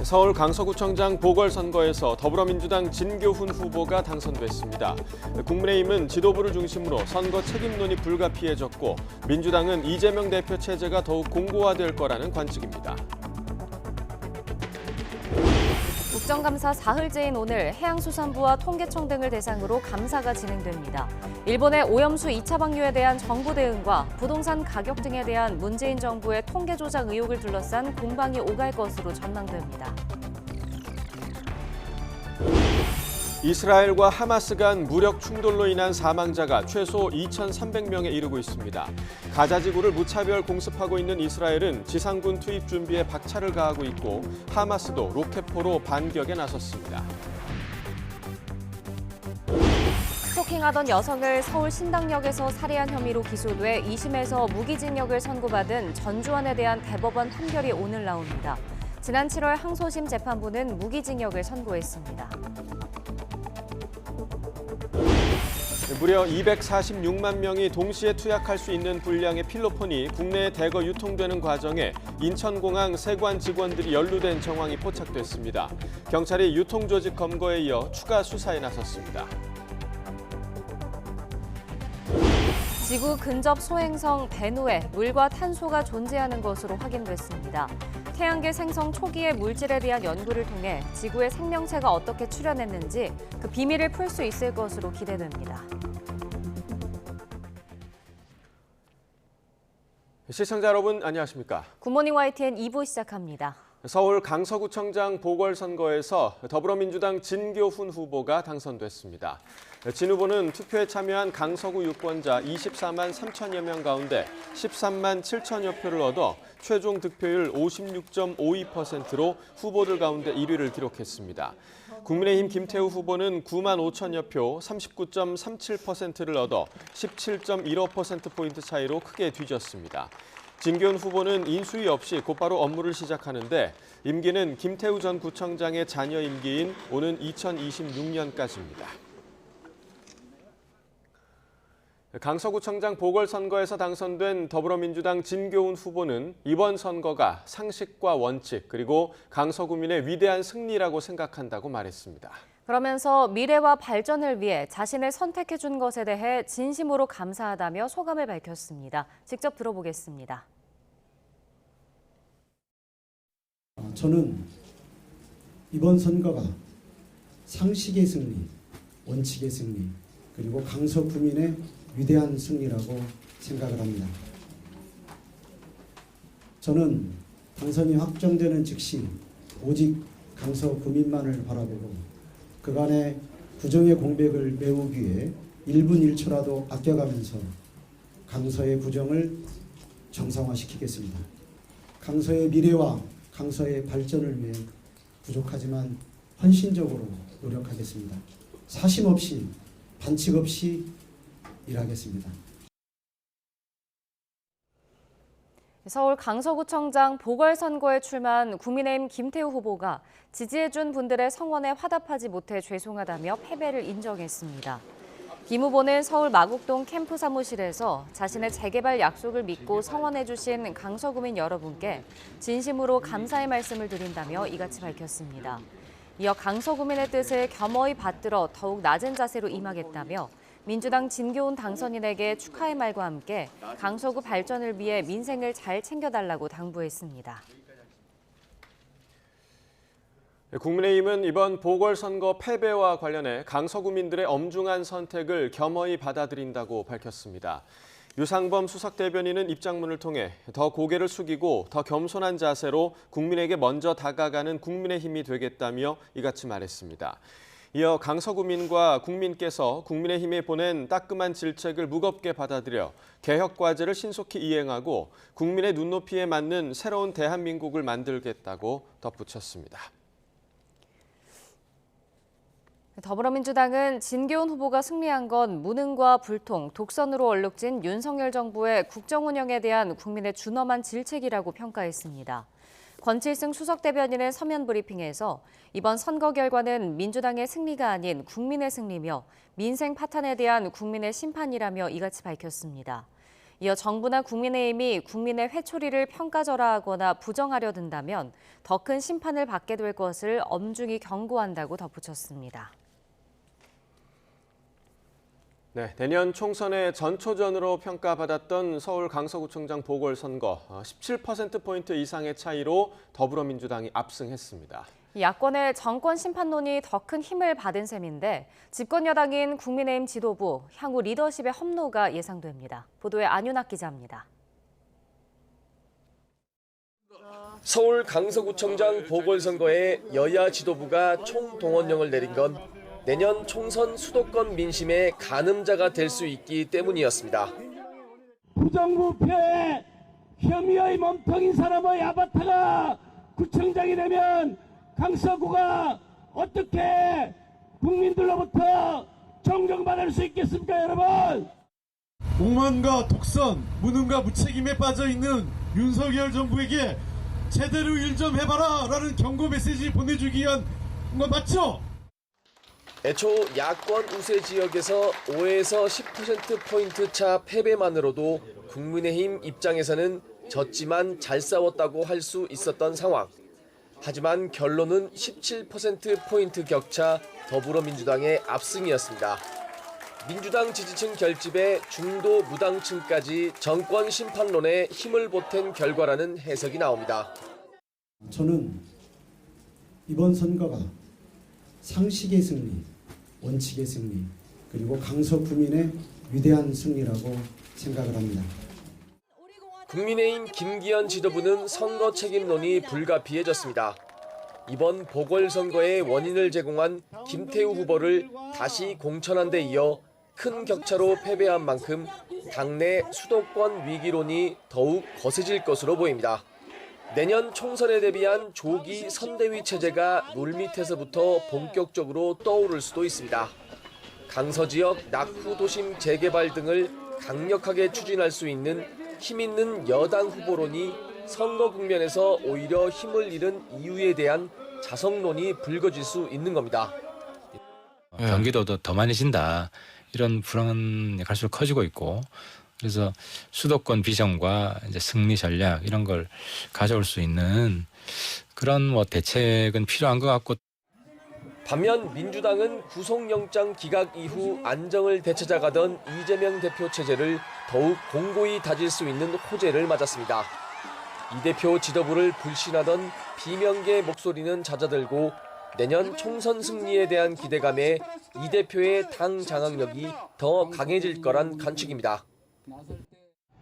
서울 강서구청장 보궐선거에서 더불어민주당 진교훈 후보가 당선됐습니다. 국민의힘은 지도부를 중심으로 선거 책임론이 불가피해졌고 민주당은 이재명 대표 체제가 더욱 공고화될 거라는 관측입니다. 국정감사 사흘째인 오늘 해양수산부와 통계청 등을 대상으로 감사가 진행됩니다. 일본의 오염수 2차 방류에 대한 정부 대응과 부동산 가격 등에 대한 문재인 정부의 통계 조작 의혹을 둘러싼 공방이 오갈 것으로 전망됩니다. 이스라엘과 하마스 간 무력 충돌로 인한 사망자가 최소 2,300명에 이르고 있습니다. 가자 지구를 무차별 공습하고 있는 이스라엘은 지상군 투입 준비에 박차를 가하고 있고 하마스도 로켓포로 반격에 나섰습니다. 스토킹하던 여성을 서울 신당역에서 살해한 혐의로 기소돼 2심에서 무기징역을 선고받은 전주환에 대한 대법원 판결이 오늘 나옵니다. 지난 7월 항소심 재판부는 무기징역을 선고했습니다. 무려 246만 명이 동시에 투약할 수 있는 분량의 필로폰이 국내에 대거 유통되는 과정에 인천공항 세관 직원들이 연루된 정황이 포착됐습니다. 경찰이 유통조직 검거에 이어 추가 수사에 나섰습니다. 지구 근접 소행성 베누에 물과 탄소가 존재하는 것으로 확인됐습니다. 태양계 생성 초기의 물질에 대한 연구를 통해 지구의 생명체가 어떻게 출현했는지 그 비밀을 풀 수 있을 것으로 기대됩니다. 시청자 여러분 안녕하십니까? 굿모닝 YTN 2부 시작합니다. 서울 강서구청장 보궐선거에서 더불어민주당 진교훈 후보가 당선됐습니다. 진 후보는 투표에 참여한 강서구 유권자 24만 3천여 명 가운데 13만 7천여 표를 얻어 최종 득표율 56.52%로 후보들 가운데 1위를 기록했습니다. 국민의힘 김태우 후보는 9만 5천여 표 39.37%를 얻어 17.15%포인트 차이로 크게 뒤졌습니다. 진교훈 후보는 인수위 없이 곧바로 업무를 시작하는데 임기는 김태우 전 구청장의 자녀 임기인 오는 2026년까지입니다. 강서구청장 보궐선거에서 당선된 더불어민주당 진교훈 후보는 이번 선거가 상식과 원칙 그리고 강서구민의 위대한 승리라고 생각한다고 말했습니다. 그러면서 미래와 발전을 위해 자신을 선택해준 것에 대해 진심으로 감사하다며 소감을 밝혔습니다. 직접 들어보겠습니다. 저는 이번 선거가 상식의 승리, 원칙의 승리, 그리고 강서구민의 위대한 승리라고 생각을 합니다. 저는 당선이 확정되는 즉시 오직 강서구민만을 바라보고 그간의 구정의 공백을 메우기 위해 1분 1초라도 아껴가면서 강서의 구정을 정상화시키겠습니다. 강서의 미래와 강서의 발전을 위해 부족하지만 헌신적으로 노력하겠습니다. 사심 없이 반칙 없이 일하겠습니다. 서울 강서구청장 보궐선거에 출마한 국민의힘 김태우 후보가 지지해준 분들의 성원에 화답하지 못해 죄송하다며 패배를 인정했습니다. 김 후보는 서울 마곡동 캠프 사무실에서 자신의 재개발 약속을 믿고 성원해주신 강서구민 여러분께 진심으로 감사의 말씀을 드린다며 이같이 밝혔습니다. 이어 강서구민의 뜻을 겸허히 받들어 더욱 낮은 자세로 임하겠다며 민주당 진교훈 당선인에게 축하의 말과 함께 강서구 발전을 위해 민생을 잘 챙겨달라고 당부했습니다. 국민의힘은 이번 보궐선거 패배와 관련해 강서구민들의 엄중한 선택을 겸허히 받아들인다고 밝혔습니다. 유상범 수석대변인은 입장문을 통해 더 고개를 숙이고 더 겸손한 자세로 국민에게 먼저 다가가는 국민의힘이 되겠다며 이같이 말했습니다. 이어 강서구민과 국민께서 국민의힘에 보낸 따끔한 질책을 무겁게 받아들여 개혁 과제를 신속히 이행하고 국민의 눈높이에 맞는 새로운 대한민국을 만들겠다고 덧붙였습니다. 더불어민주당은 진교훈 후보가 승리한 건 무능과 불통, 독선으로 얼룩진 윤석열 정부의 국정 운영에 대한 국민의 준엄한 질책이라고 평가했습니다. 권칠승 수석대변인은 서면 브리핑에서 이번 선거 결과는 민주당의 승리가 아닌 국민의 승리며 민생 파탄에 대한 국민의 심판이라며 이같이 밝혔습니다. 이어 정부나 국민의힘이 국민의 회초리를 평가절하하거나 부정하려 든다면 더 큰 심판을 받게 될 것을 엄중히 경고한다고 덧붙였습니다. 네, 내년 총선의 전초전으로 평가받았던 서울 강서구청장 보궐선거 17%포인트 이상의 차이로 더불어민주당이 압승했습니다. 야권의 정권 심판론이 더 큰 힘을 받은 셈인데 집권 여당인 국민의힘 지도부, 향후 리더십의 험로가 예상됩니다. 보도에 안윤학 기자입니다. 서울 강서구청장 보궐선거에 여야 지도부가 총동원령을 내린 건 내년 총선 수도권 민심의 가늠자가 될 수 있기 때문이었습니다. 부정부패 혐의의 몸통인 사람의 아바타가 구청장이 되면 강서구가 어떻게 국민들로부터 존경받을 수 있겠습니까, 여러분? 오만과 독선, 무능과 무책임에 빠져있는 윤석열 정부에게 제대로 일 좀 해봐라 라는 경고 메시지 보내주기 위한 건 맞죠? 애초 야권 우세 지역에서 5에서 10%포인트 차 패배만으로도 국민의힘 입장에서는 졌지만 잘 싸웠다고 할 수 있었던 상황. 하지만 결론은 17%포인트 격차 더불어민주당의 압승이었습니다. 민주당 지지층 결집에 중도 무당층까지 정권 심판론에 힘을 보탠 결과라는 해석이 나옵니다. 저는 이번 선거가 상식의 승리, 원칙의 승리, 그리고 강서구민의 위대한 승리라고 생각을 합니다. 국민의힘 김기현 지도부는 선거 책임론이 불가피해졌습니다. 이번 보궐선거의 원인을 제공한 김태우 후보를 다시 공천한 데 이어 큰 격차로 패배한 만큼 당내 수도권 위기론이 더욱 거세질 것으로 보입니다. 내년 총선에 대비한 조기 선대위 체제가 물밑에서부터 본격적으로 떠오를 수도 있습니다. 강서 지역 낙후 도심 재개발 등을 강력하게 추진할 수 있는 힘 있는 여당 후보론이 선거 국면에서 오히려 힘을 잃은 이유에 대한 자성론이 불거질 수 있는 겁니다. 경기도도 더 많이 진다. 이런 불안이 갈수록 커지고 있고, 그래서 수도권 비전과 이제 승리 전략 이런 걸 가져올 수 있는 그런 대책은 필요한 것 같고. 반면 민주당은 구속영장 기각 이후 안정을 되찾아가던 이재명 대표 체제를 더욱 공고히 다질 수 있는 호재를 맞았습니다. 이 대표 지도부를 불신하던 비명계 목소리는 잦아들고 내년 총선 승리에 대한 기대감에 이 대표의 당 장악력이 더 강해질 거란 관측입니다.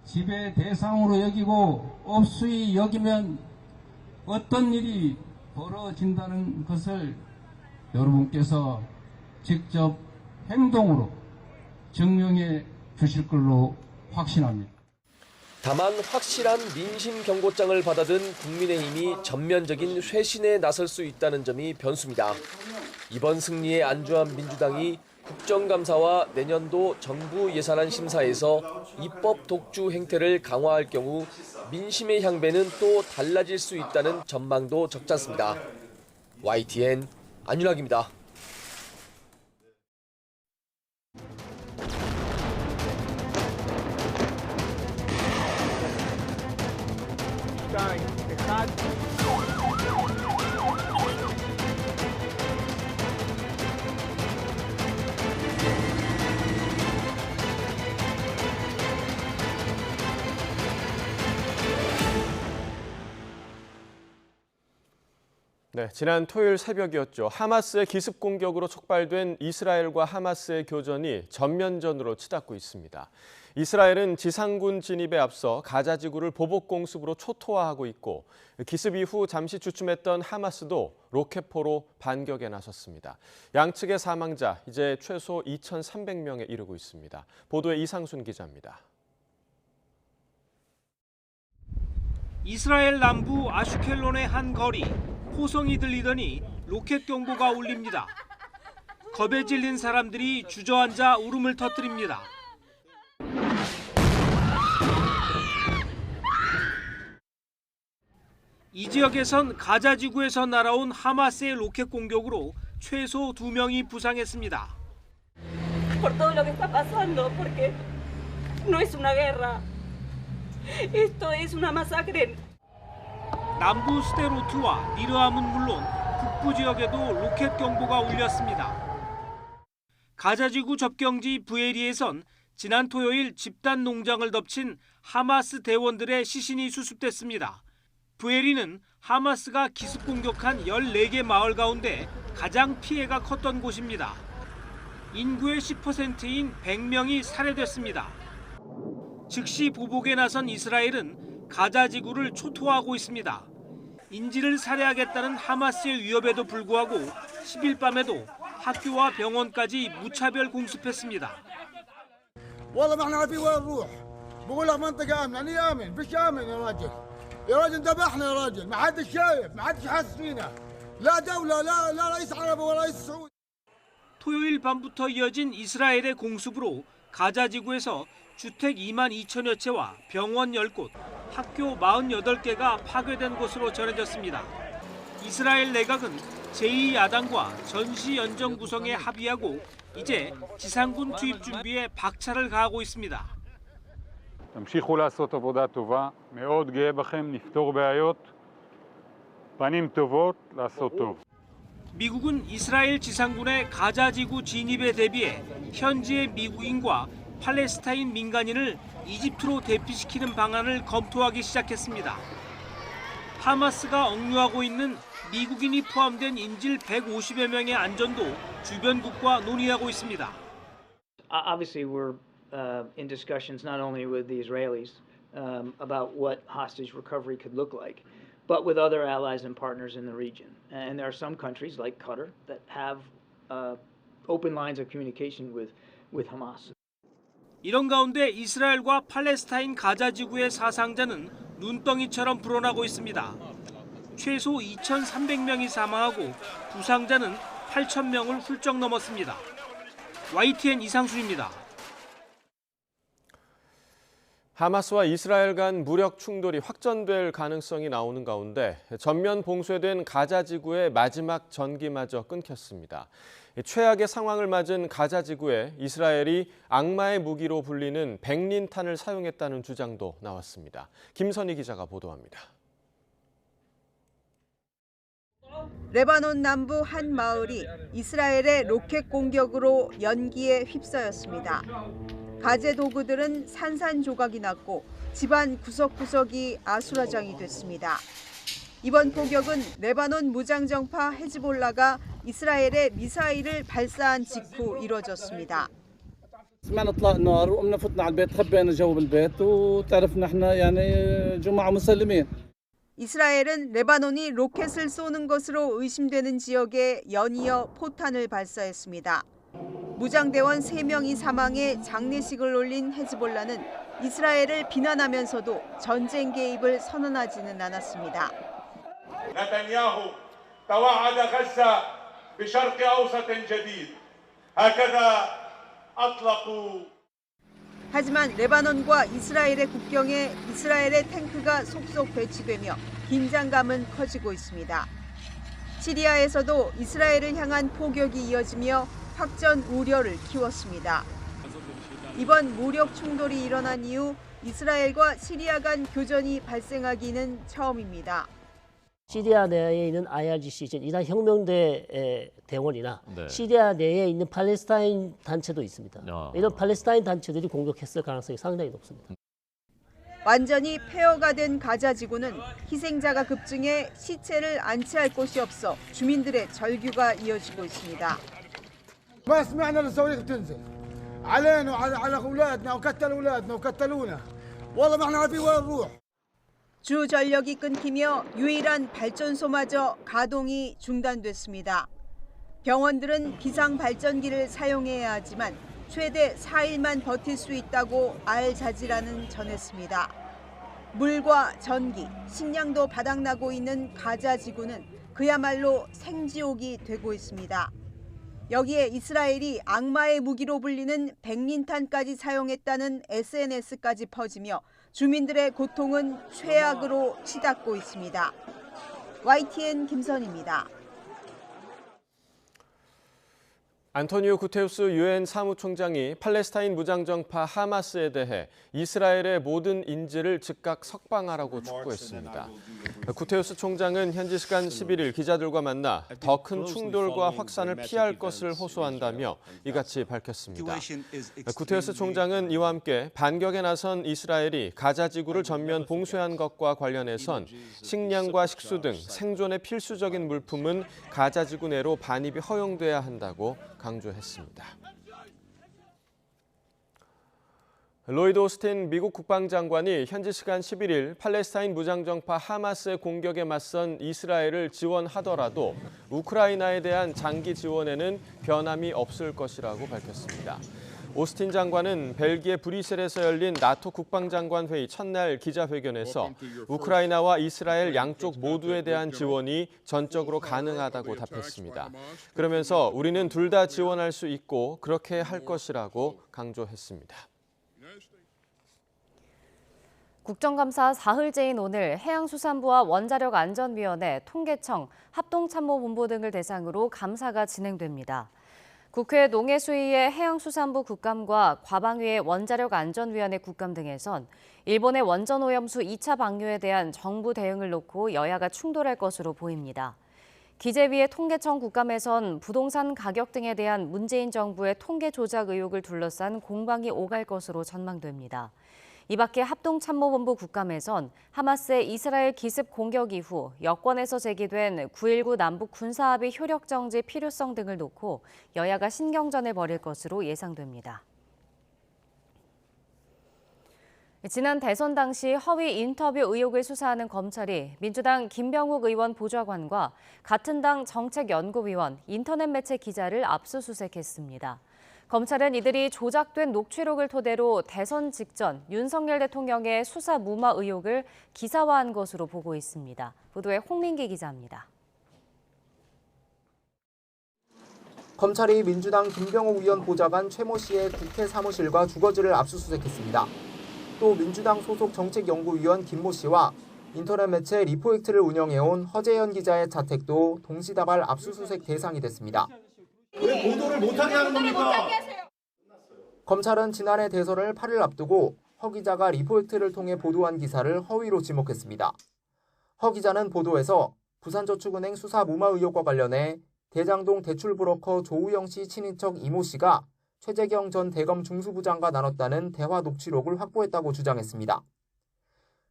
지배 대상으로 여기고 업수히 여기면 어떤 일이 벌어진다는 것을 여러분께서 직접 행동으로 증명해 주실 걸로 확신합니다. 다만 확실한 민심 경고장을 받아든 국민의힘이 전면적인 쇄신에 나설 수 있다는 점이 변수입니다. 이번 승리에 안주한 민주당이 국정감사와 내년도 정부 예산안 심사에서 입법 독주 행태를 강화할 경우 민심의 향배는 또 달라질 수 있다는 전망도 적지 않습니다. YTN 안윤학입니다. 네, 지난 토요일 새벽이었죠. 하마스의 기습 공격으로 촉발된 이스라엘과 하마스의 교전이 전면전으로 치닫고 있습니다. 이스라엘은 지상군 진입에 앞서 가자 지구를 보복 공습으로 초토화하고 있고 기습 이후 잠시 주춤했던 하마스도 로켓포로 반격에 나섰습니다. 양측의 사망자 이제 최소 2,300명에 이르고 있습니다. 보도에 이상순 기자입니다. 이스라엘 남부 아슈켈론의 한 거리, 호성이 들리더니 로켓 경보가 울립니다. 겁에 질린 사람들이 주저앉아 울음을 터뜨립니다. 이 지역에선 가자 지구에서 날아온 하마스의 로켓 공격으로 최소 2명이 Por todo lo que está pasando, porque no es una guerra, Esto es una masacre. 남부 스데로트와 니르암은 물론 북부 지역에도 로켓 경보가 울렸습니다. 가자지구 접경지 부에리에선 지난 토요일 집단 농장을 덮친 하마스 대원들의 시신이 수습됐습니다. 부에리는 하마스가 기습 공격한 14개 마을 가운데 가장 피해가 컸던 곳입니다. 인구의 10%인 100명이 살해됐습니다. 즉시 보복에 나선 이스라엘은 가자 지구를 초토화하고 있습니다. 인질을 살해하겠다는 하마스의 위협에도 불구하고 10일 밤에도 학교와 병원까지 무차별 공습했습니다. والله ما احنا عارفين وين نروح بقول لك منطقه امنه اني امن فيش امن يا راجل ذبحنا يا راجل ما حدش شايف ما حدش حاسس فينا لا دوله لا رئيس عربي ولا رئيس سعودي. 토요일 밤부터 이어진 이스라엘의 공습으로 가자 지구에서 주택 2만 2천여 채와 병원 10곳, 학교 48개가 파괴된 것으로 전해졌습니다. 이스라엘 내각은 제2야당과 전시연정 구성에 합의하고 이제 지상군 투입 준비에 박차를 가하고 있습니다. תמשיכו לעשות עבודה טובה, מאוד גאה בכם, נפתור בעיות, פנים טובות, לעשות טוב. 미국은 이스라엘 지상군의 가자 지구 진입에 대비해 현지의 미국인과 팔레스타인 민간인을 이집트로 대피시키는 방안을 검토하기 시작했습니다. 하마스가 억류하고 있는 미국인이 포함된 인질 150여 명의 안전도 주변국과 논의하고 있습니다. Obviously, we're in discussions not only with the Israelis about what hostage recovery could look like, but with other allies and partners in the region. And there are some countries like Qatar that have open lines of communication with Hamas. 이런 가운데 이스라엘과 팔레스타인 가자 지구의 사상자는 눈덩이처럼 불어나고 있습니다. 최소 2,300명이 사망하고 부상자는 8,000명을 훌쩍 넘었습니다. YTN 이상순입니다. 하마스와 이스라엘 간 무력 충돌이 확전될 가능성이 나오는 가운데 전면 봉쇄된 가자 지구의 마지막 전기마저 끊겼습니다. 최악의 상황을 맞은 가자 지구에 이스라엘이 악마의 무기로 불리는 백린탄을 사용했다는 주장도 나왔습니다. 김선희 기자가 보도합니다. 레바논 남부 한 마을이 이스라엘의 로켓 공격으로 연기에 휩싸였습니다. 가재 도구들은 산산조각이 났고 집안 구석구석이 아수라장이 됐습니다. 이번 포격은 레바논 무장정파 헤즈볼라가 이스라엘에 미사일을 발사한 직후 이뤄졌습니다. سمعنا اطلاق نار وقمنا فتنا على البيت خبينا جو بالبيت وتعرفنا احنا يعني جماعه مسلمين. 이스라엘은 레바논이 로켓을 쏘는 것으로 의심되는 지역에 연이어 포탄을 발사했습니다. 무장대원 3명이 사망해 장례식을 올린 헤즈볼라는 이스라엘을 비난하면서도 전쟁 개입을 선언하지는 않았습니다. نتنياهو توعد غزة بشرق أوسط جديد هكذا أطلقوا. 하지만 레바논과 이스라엘의 국경에 이스라엘의 탱크가 속속 배치되며 긴장감은 커지고 있습니다. 시리아에서도 이스라엘을 향한 포격이 이어지며 확전 우려를 키웠습니다. 이번 무력 충돌이 일어난 이후 이스라엘과 시리아 간 교전이 발생하기는 처음입니다. 시리아 내에 있는 IRGC, 이란 혁명대 대원이나 시리아 내에 있는 팔레스타인 단체도 있습니다. 이런 팔레스타인 단체들이 공격했을 가능성이 상당히 높습니다. 완전히 폐허가 된 가자 지구는 희생자가 급증해 시체를 안치할 곳이 없어 주민들의 절규가 이어지고 있습니다. ما سمعنا الصواريخ بتنزل علينا وعلى اولادنا وقتلوا اولادنا وقتلونا والله ما احنا عارفين وين نروح. 주 전력이 끊기며 유일한 발전소마저 가동이 중단됐습니다. 병원들은 비상 발전기를 사용해야 하지만 최대 4일만 버틸 수 있다고 알자지라는 전했습니다. 물과 전기, 식량도 바닥나고 있는 가자 지구는 그야말로 생지옥이 되고 있습니다. 여기에 이스라엘이 악마의 무기로 불리는 백린탄까지 사용했다는 SNS까지 퍼지며 주민들의 고통은 최악으로 치닫고 있습니다. YTN 김선희입니다. 안토니오 구테우스 유엔 사무총장이 팔레스타인 무장정파 하마스에 대해 이스라엘의 모든 인질을 즉각 석방하라고 촉구했습니다. 구테우스 총장은 현지 시간 11일 기자들과 만나 더 큰 충돌과 확산을 피할 것을 호소한다며 이같이 밝혔습니다. 구테우스 총장은 이와 함께 반격에 나선 이스라엘이 가자 지구를 전면 봉쇄한 것과 관련해선 식량과 식수 등 생존에 필수적인 물품은 가자 지구 내로 반입이 허용돼야 한다고 강조했습니다. 로이드 오스틴 미국 국방장관이 현지 시간 11일 팔레스타인 무장정파 하마스의 공격에 맞선 이스라엘을 지원하더라도 우크라이나에 대한 장기 지원에는 변함이 없을 것이라고 밝혔습니다. 오스틴 장관은 벨기에 브뤼셀에서 열린 나토 국방장관 회의 첫날 기자회견에서 우크라이나와 이스라엘 양쪽 모두에 대한 지원이 전적으로 가능하다고 답했습니다. 그러면서 우리는 둘 다 지원할 수 있고 그렇게 할 것이라고 강조했습니다. 국정감사 사흘째인 오늘 해양수산부와 원자력안전위원회, 통계청, 합동참모본부 등을 대상으로 감사가 진행됩니다. 국회 농해수위의 해양수산부 국감과 과방위의 원자력안전위원회 국감 등에선 일본의 원전오염수 2차 방류에 대한 정부 대응을 놓고 여야가 충돌할 것으로 보입니다. 기재위의 통계청 국감에선 부동산 가격 등에 대한 문재인 정부의 통계 조작 의혹을 둘러싼 공방이 오갈 것으로 전망됩니다. 이 밖에 합동참모본부 국감에선 하마스의 이스라엘 기습 공격 이후 여권에서 제기된 9.19 남북 군사합의 효력 정지 필요성 등을 놓고 여야가 신경전을 벌일 것으로 예상됩니다. 지난 대선 당시 허위 인터뷰 의혹을 수사하는 검찰이 민주당 김병욱 의원 보좌관과 같은 당 정책연구위원, 인터넷 매체 기자를 압수수색했습니다. 검찰은 이들이 조작된 녹취록을 토대로 대선 직전 윤석열 대통령의 수사 무마 의혹을 기사화한 것으로 보고 있습니다. 보도에 홍민기 기자입니다. 검찰이 민주당 김병욱 의원 보좌관 최모 씨의 국회 사무실과 주거지를 압수수색했습니다. 또 민주당 소속 정책연구위원 김모 씨와 인터넷 매체 리포액트를 운영해온 허재현 기자의 자택도 동시다발 압수수색 대상이 됐습니다. 왜 보도를 못하게 하는 겁니까? 검찰은 지난해 대선을 8일 앞두고 허 기자가 리포액트를 통해 보도한 기사를 허위로 지목했습니다. 허 기자는 보도에서 부산저축은행 수사 무마 의혹과 관련해 대장동 대출브로커 조우영 씨 친인척 이모 씨가 최재경 전 대검 중수부장과 나눴다는 대화 녹취록을 확보했다고 주장했습니다.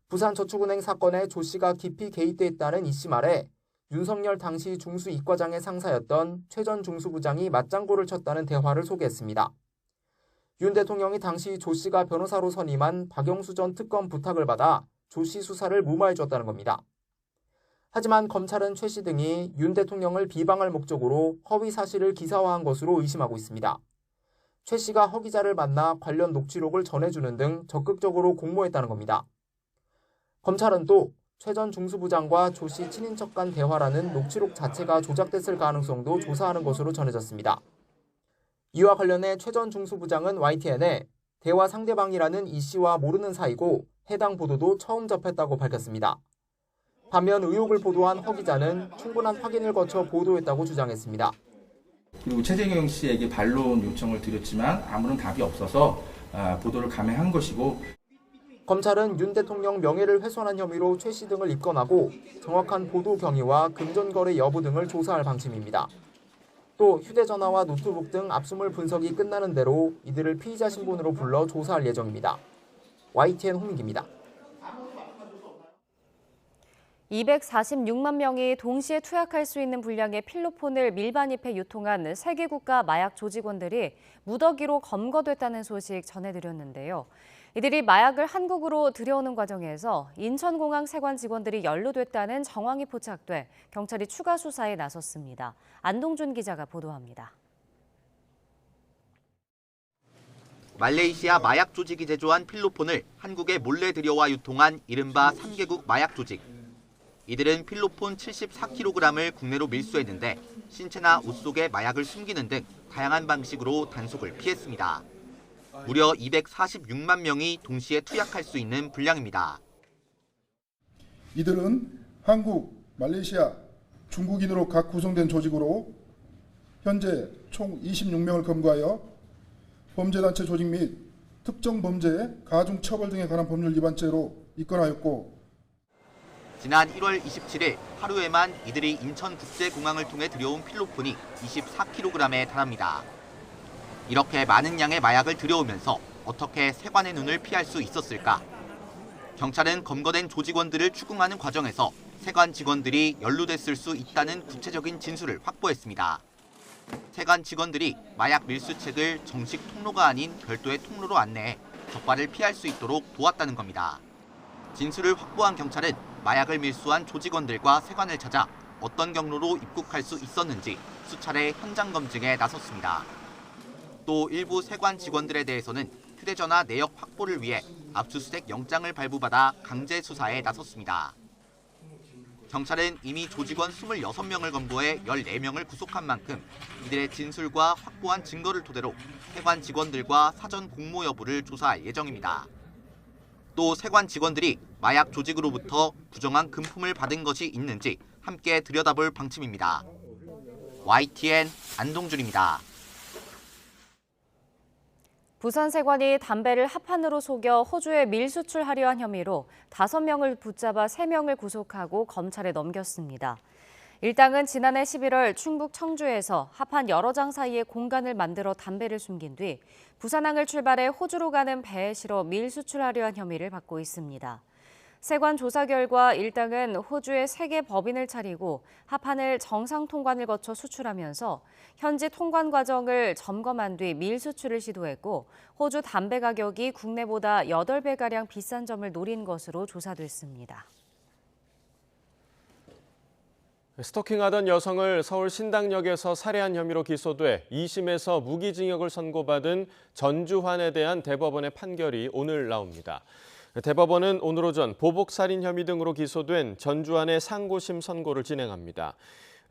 부산저축은행 사건에 조 씨가 깊이 개입돼 있다는 이 씨 말에 윤석열 당시 중수 이과장의 상사였던 최 전 중수부장이 맞장구를 쳤다는 대화를 소개했습니다. 윤 대통령이 당시 조 씨가 변호사로 선임한 박영수 전 특검 부탁을 받아 조 씨 수사를 무마해줬다는 겁니다. 하지만 검찰은 최 씨 등이 윤 대통령을 비방할 목적으로 허위 사실을 기사화한 것으로 의심하고 있습니다. 최 씨가 허 기자를 만나 관련 녹취록을 전해주는 등 적극적으로 공모했다는 겁니다. 검찰은 또 최 전 중수부장과 조 씨 친인척 간 대화라는 녹취록 자체가 조작됐을 가능성도 조사하는 것으로 전해졌습니다. 이와 관련해 최 전 중수부장은 YTN에 대화 상대방이라는 이 씨와 모르는 사이고 해당 보도도 처음 접했다고 밝혔습니다. 반면 의혹을 보도한 허 기자는 충분한 확인을 거쳐 보도했다고 주장했습니다. 그리고 최재경 씨에게 반론 요청을 드렸지만 아무런 답이 없어서 보도를 감행한 것이고, 검찰은 윤 대통령 명예를 훼손한 혐의로 최 씨 등을 입건하고 정확한 보도 경위와 금전거래 여부 등을 조사할 방침입니다. 또 휴대전화와 노트북 등 압수물 분석이 끝나는 대로 이들을 피의자 신분으로 불러 조사할 예정입니다. YTN 홍민기입니다. 246만 명이 동시에 투약할 수 있는 분량의 필로폰을 밀반입해 유통한 세계 국가 마약 조직원들이 무더기로 검거됐다는 소식 전해드렸는데요. 이들이 마약을 한국으로 들여오는 과정에서 인천공항 세관 직원들이 연루됐다는 정황이 포착돼 경찰이 추가 수사에 나섰습니다. 안동준 기자가 보도합니다. 말레이시아 마약 조직이 제조한 필로폰을 한국에 몰래 들여와 유통한 이른바 3개국 마약 조직. 이들은 필로폰 74kg을 국내로 밀수했는데 신체나 옷 속에 마약을 숨기는 등 다양한 방식으로 단속을 피했습니다. 무려 246만 명이 동시에 투약할 수 있는 분량입니다. 이들은 한국, 말레이시아, 중국인으로 각 구성된 조직으로 현재 총 26명을 검거하여 범죄단체 조직 및 특정 범죄, 가중처벌 등에 관한 법률 위반죄로 입건하였고 지난 1월 27일 하루에만 이들이 인천국제공항을 통해 들여온 필로폰이 24kg에 달합니다. 이렇게 많은 양의 마약을 들여오면서 어떻게 세관의 눈을 피할 수 있었을까? 경찰은 검거된 조직원들을 추궁하는 과정에서 세관 직원들이 연루됐을 수 있다는 구체적인 진술을 확보했습니다. 세관 직원들이 마약 밀수책을 정식 통로가 아닌 별도의 통로로 안내해 적발을 피할 수 있도록 도왔다는 겁니다. 진술을 확보한 경찰은 마약을 밀수한 조직원들과 세관을 찾아 어떤 경로로 입국할 수 있었는지 수차례 현장 검증에 나섰습니다. 또 일부 세관 직원들에 대해서는 휴대전화 내역 확보를 위해 압수수색 영장을 발부받아 강제 수사에 나섰습니다. 경찰은 이미 조직원 26명을 검거해 14명을 구속한 만큼 이들의 진술과 확보한 증거를 토대로 세관 직원들과 사전 공모 여부를 조사할 예정입니다. 또 세관 직원들이 마약 조직으로부터 부정한 금품을 받은 것이 있는지 함께 들여다볼 방침입니다. YTN 안동준입니다. 부산세관이 담배를 합판으로 속여 호주에 밀수출하려 한 혐의로 5명을 붙잡아 3명을 구속하고 검찰에 넘겼습니다. 일당은 지난해 11월 충북 청주에서 합판 여러 장 사이에 공간을 만들어 담배를 숨긴 뒤 부산항을 출발해 호주로 가는 배에 실어 밀수출하려 한 혐의를 받고 있습니다. 세관 조사 결과 일당은 호주에 3개 법인을 차리고 합판을 정상 통관을 거쳐 수출하면서 현지 통관 과정을 점검한 뒤 밀수출을 시도했고 호주 담배 가격이 국내보다 8배가량 비싼 점을 노린 것으로 조사됐습니다. 스토킹하던 여성을 서울 신당역에서 살해한 혐의로 기소돼 2심에서 무기징역을 선고받은 전주환에 대한 대법원의 판결이 오늘 나옵니다. 대법원은 오늘 오전 보복살인 혐의 등으로 기소된 전주환의 상고심 선고를 진행합니다.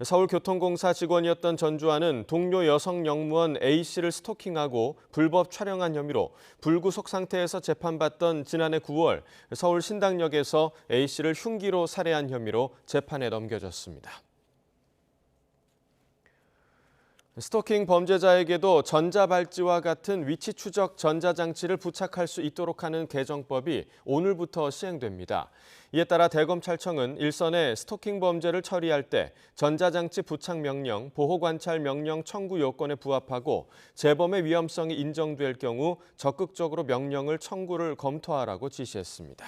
서울교통공사 직원이었던 전주환은 동료 여성 영무원 A씨를 스토킹하고 불법 촬영한 혐의로 불구속 상태에서 재판받던 지난해 9월 서울 신당역에서 A씨를 흉기로 살해한 혐의로 재판에 넘겨졌습니다. 스토킹 범죄자에게도 전자발찌와 같은 위치 추적 전자장치를 부착할 수 있도록 하는 개정법이 오늘부터 시행됩니다. 이에 따라 대검찰청은 일선에 스토킹 범죄를 처리할 때 전자장치 부착 명령, 보호관찰 명령 청구 요건에 부합하고 재범의 위험성이 인정될 경우 적극적으로 명령을 청구를 검토하라고 지시했습니다.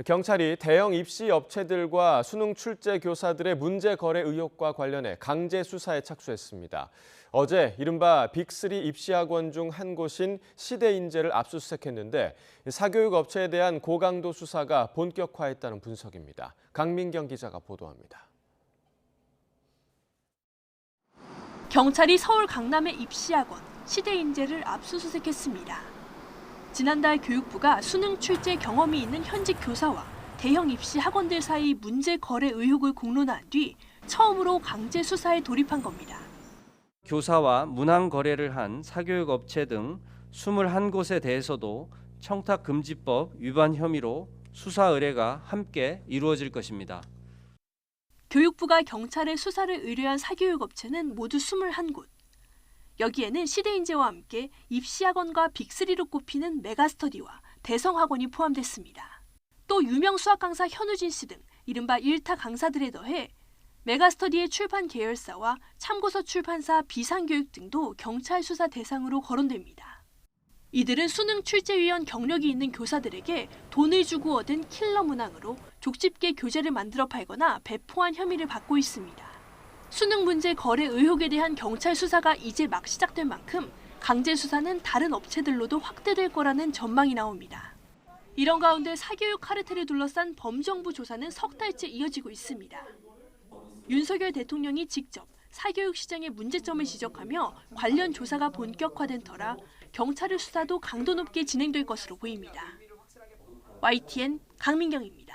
경찰이 대형 입시 업체들과 수능 출제 교사들의 문제 거래 의혹과 관련해 강제 수사에 착수했습니다. 어제 이른바 빅3 입시학원 중 한 곳인 시대인재를 압수수색했는데 사교육 업체에 대한 고강도 수사가 본격화했다는 분석입니다. 강민경 기자가 보도합니다. 경찰이 서울 강남의 입시학원 시대인재를 압수수색했습니다. 지난달 교육부가 수능 출제 경험이 있는 현직 교사와 대형 입시 학원들 사이 문제 거래 의혹을 공론화한 뒤 처음으로 강제 수사에 돌입한 겁니다. 교사와 문항 거래를 한 사교육 업체 등 21곳에 대해서도 청탁금지법 위반 혐의로 수사 의뢰가 함께 이루어질 것입니다. 교육부가 경찰에 수사를 의뢰한 사교육 업체는 모두 21곳. 여기에는 시대인재와 함께 입시학원과 빅3로 꼽히는 메가스터디와 대성학원이 포함됐습니다. 또 유명 수학 강사 현우진 씨 등 이른바 일타 강사들에 더해 메가스터디의 출판 계열사와 참고서 출판사 비상교육 등도 경찰 수사 대상으로 거론됩니다. 이들은 수능 출제위원 경력이 있는 교사들에게 돈을 주고 얻은 킬러 문항으로 족집게 교재를 만들어 팔거나 배포한 혐의를 받고 있습니다. 수능 문제 거래 의혹에 대한 경찰 수사가 이제 막 시작된 만큼 강제 수사는 다른 업체들로도 확대될 거라는 전망이 나옵니다. 이런 가운데 사교육 카르텔을 둘러싼 범정부 조사는 석 달째 이어지고 있습니다. 윤석열 대통령이 직접 사교육 시장의 문제점을 지적하며 관련 조사가 본격화된 터라 경찰의 수사도 강도 높게 진행될 것으로 보입니다. YTN 강민경입니다.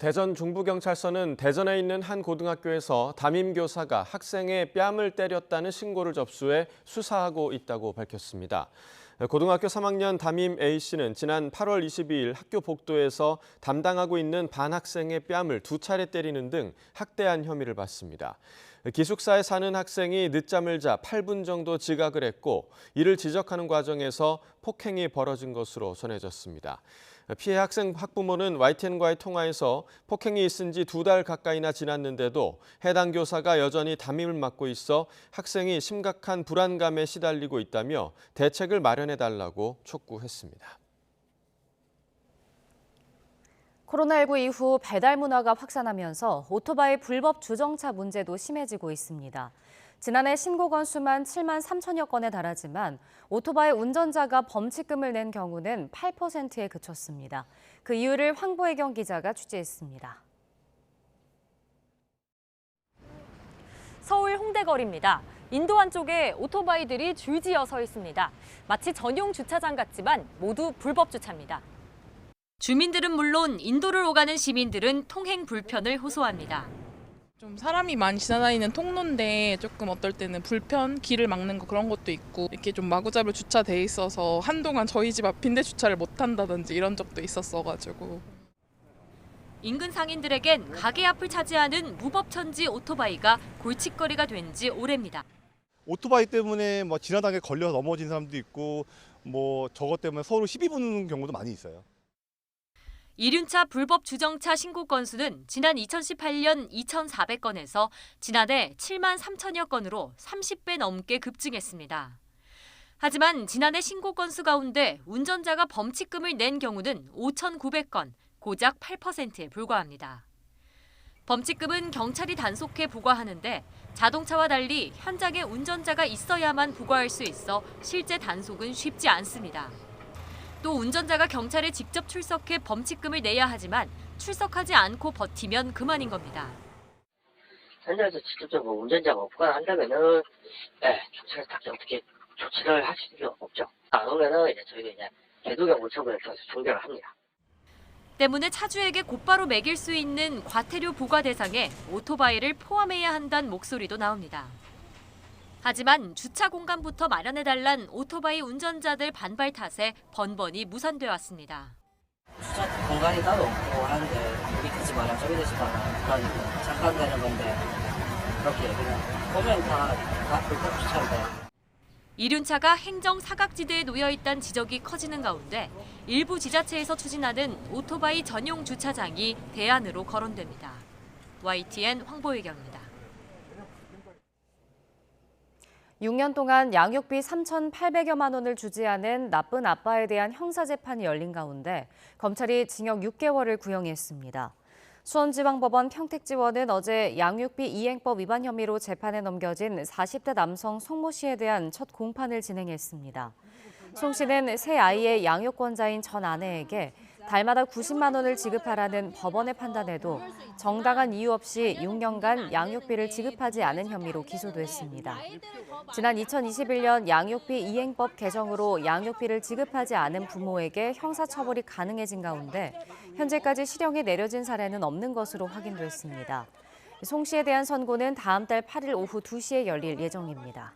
대전 중부경찰서는 대전에 있는 한 고등학교에서 담임교사가 학생의 뺨을 때렸다는 신고를 접수해 수사하고 있다고 밝혔습니다. 고등학교 3학년 담임 A씨는 지난 8월 22일 학교 복도에서 담당하고 있는 반학생의 뺨을 2차례 때리는 등 학대한 혐의를 받습니다. 기숙사에 사는 학생이 늦잠을 자 8분 정도 지각을 했고 이를 지적하는 과정에서 폭행이 벌어진 것으로 전해졌습니다. 피해 학생 학부모는 YTN과의 통화에서 폭행이 있은 지 2달 가까이나 지났는데도 해당 교사가 여전히 담임을 맡고 있어 학생이 심각한 불안감에 시달리고 있다며 대책을 마련해달라고 촉구했습니다. 코로나19 이후 배달 문화가 확산하면서 오토바이 불법 주정차 문제도 심해지고 있습니다. 지난해 신고 건수만 7만 3천여 건에 달하지만 오토바이 운전자가 범칙금을 낸 경우는 8%에 그쳤습니다. 그 이유를 황보혜경 기자가 취재했습니다. 서울 홍대거리입니다. 인도안 쪽에 오토바이들이 줄지어 서 있습니다. 마치 전용 주차장 같지만 모두 불법 주차입니다. 주민들은 물론 인도를 오가는 시민들은 통행 불편을 호소합니다. 좀 사람이 많이 지나다니는 통로인데 조금 어떨 때는 불편, 길을 막는 거 그런 것도 있고 이렇게 좀 마구잡이로 주차돼 있어서 한동안 저희 집 앞 빈대 주차를 못 한다든지 이런 적도 있었어가지고. 인근 상인들에겐 가게 앞을 차지하는 무법천지 오토바이가 골칫거리가 된 지 오래입니다. 오토바이 때문에 뭐 지나다니게 걸려서 넘어진 사람도 있고 뭐 저것 때문에 서로 시비 붙는 경우도 많이 있어요. 이륜차 불법 주정차 신고 건수는 지난 2018년 2,400건에서 지난해 7만 3천여 건으로 30배 넘게 급증했습니다. 하지만 지난해 신고 건수 가운데 운전자가 범칙금을 낸 경우는 5,900건, 고작 8%에 불과합니다. 범칙금은 경찰이 단속해 부과하는데 자동차와 달리 현장에 운전자가 있어야만 부과할 수 있어 실제 단속은 쉽지 않습니다. 또 운전자가 경찰에 직접 출석해 범칙금을 내야 하지만 출석하지 않고 버티면 그만인 겁니다. 현장에서 직접적으로 운전자가 부과한다면은 경찰이 딱히 어떻게 조치를 할 수 없죠. 안 오면은 이제 저희가 이제 계도경 물처분을 통해서 종결을 합니다. 때문에 차주에게 곧바로 매길 수 있는 과태료 부과 대상에 오토바이를 포함해야 한다는 목소리도 나옵니다. 하지만 주차 공간부터 마련해달란 오토바이 운전자들 반발 탓에 번번이 무산돼 왔습니다. 주차 공간이 따로 없고 하는데 여기 듣지 마라 저기 듣지 마라 그러니까 잠깐 되는 건데 그렇게 그냥 보면 다 불법 주차인데. 이륜차가 행정 사각지대에 놓여있다는 지적이 커지는 가운데 일부 지자체에서 추진하는 오토바이 전용 주차장이 대안으로 거론됩니다. YTN 황보혜경입니다. 6년 동안 양육비 3,800여만 원을 주지 않은 나쁜 아빠에 대한 형사재판이 열린 가운데 검찰이 징역 6개월을 구형했습니다. 수원지방법원 평택지원은 어제 양육비 이행법 위반 혐의로 재판에 넘겨진 40대 남성 송모 씨에 대한 첫 공판을 진행했습니다. 송 씨는 새 아이의 양육권자인 전 아내에게 달마다 90만 원을 지급하라는 법원의 판단에도 정당한 이유 없이 6년간 양육비를 지급하지 않은 혐의로 기소됐습니다. 지난 2021년 양육비 이행법 개정으로 양육비를 지급하지 않은 부모에게 형사처벌이 가능해진 가운데 현재까지 실형이 내려진 사례는 없는 것으로 확인됐습니다. 송 씨에 대한 선고는 다음 달 8일 오후 2시에 열릴 예정입니다.